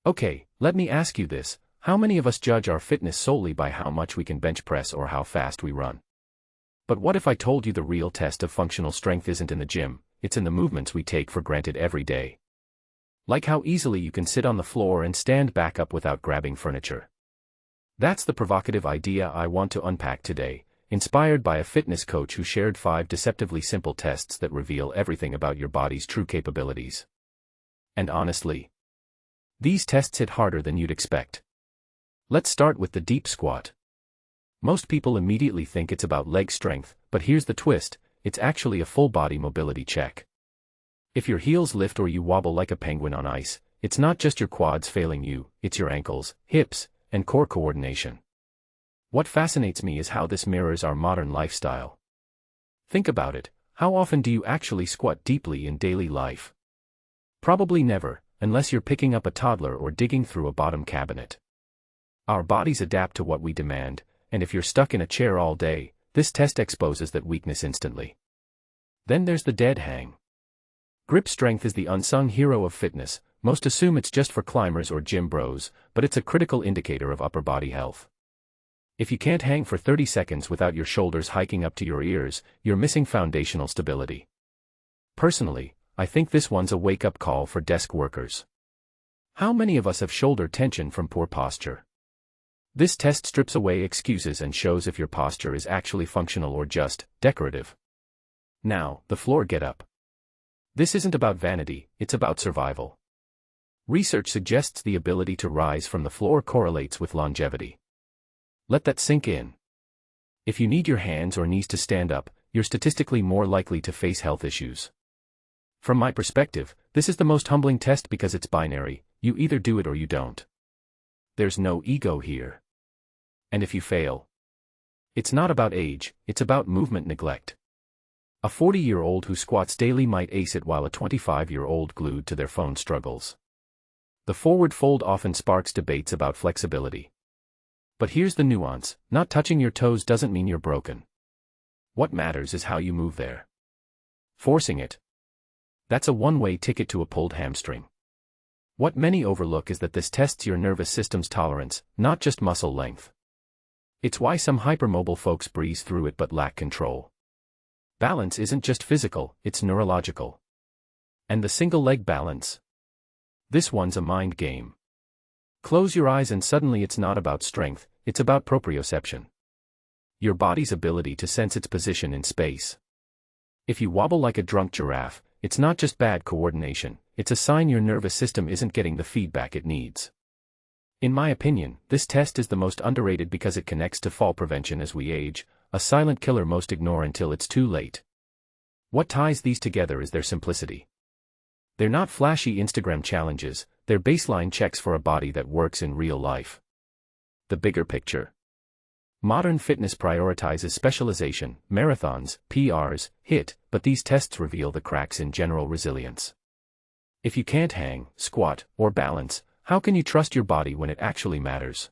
Okay, let me ask you this. How many of us judge our fitness solely by how much we can bench press or how fast we run? But what if I told you the real test of functional strength isn't in the gym, it's in the movements we take for granted every day? Like how easily you can sit on the floor and stand back up without grabbing furniture. That's the provocative idea I want to unpack today, inspired by a fitness coach who shared 5 deceptively simple tests that reveal everything about your body's true capabilities. And honestly, these tests hit harder than you'd expect. Let's start with the deep squat. Most people immediately think it's about leg strength, but here's the twist, it's actually a full body mobility check. If your heels lift or you wobble like a penguin on ice, it's not just your quads failing you, it's your ankles, hips, and core coordination. What fascinates me is how this mirrors our modern lifestyle. Think about it, how often do you actually squat deeply in daily life? Probably never, unless you're picking up a toddler or digging through a bottom cabinet. Our bodies adapt to what we demand, and if you're stuck in a chair all day, this test exposes that weakness instantly. Then there's the dead hang. Grip strength is the unsung hero of fitness. Most assume it's just for climbers or gym bros, but it's a critical indicator of upper body health. If you can't hang for 30 seconds without your shoulders hiking up to your ears, you're missing foundational stability. Personally, I think this one's a wake-up call for desk workers. How many of us have shoulder tension from poor posture? This test strips away excuses and shows if your posture is actually functional or just decorative. Now, the floor get up. This isn't about vanity, it's about survival. Research suggests the ability to rise from the floor correlates with longevity. Let that sink in. If you need your hands or knees to stand up, you're statistically more likely to face health issues. From my perspective, this is the most humbling test because it's binary, you either do it or you don't. There's no ego here. And if you fail, it's not about age, it's about movement neglect. A 40-year-old who squats daily might ace it while a 25-year-old glued to their phone struggles. The forward fold often sparks debates about flexibility. But here's the nuance, not touching your toes doesn't mean you're broken. What matters is how you move there. Forcing it. That's a one-way ticket to a pulled hamstring. What many overlook is that this tests your nervous system's tolerance, not just muscle length. It's why some hypermobile folks breeze through it but lack control. Balance isn't just physical, it's neurological. And the single leg balance? This one's a mind game. Close your eyes and suddenly it's not about strength, it's about proprioception. Your body's ability to sense its position in space. If you wobble like a drunk giraffe, it's not just bad coordination, it's a sign your nervous system isn't getting the feedback it needs. In my opinion, this test is the most underrated because it connects to fall prevention as we age, a silent killer most ignore until it's too late. What ties these together is their simplicity. They're not flashy Instagram challenges, they're baseline checks for a body that works in real life. The bigger picture. Modern fitness prioritizes specialization, marathons, PRs, HIIT, but these tests reveal the cracks in general resilience. If you can't hang, squat, or balance, how can you trust your body when it actually matters?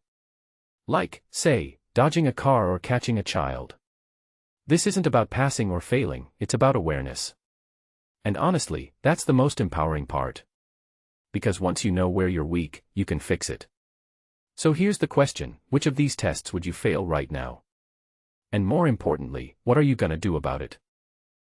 Like, say, dodging a car or catching a child. This isn't about passing or failing, it's about awareness. And honestly, that's the most empowering part. Because once you know where you're weak, you can fix it. So here's the question, which of these tests would you fail right now? And more importantly, what are you gonna do about it?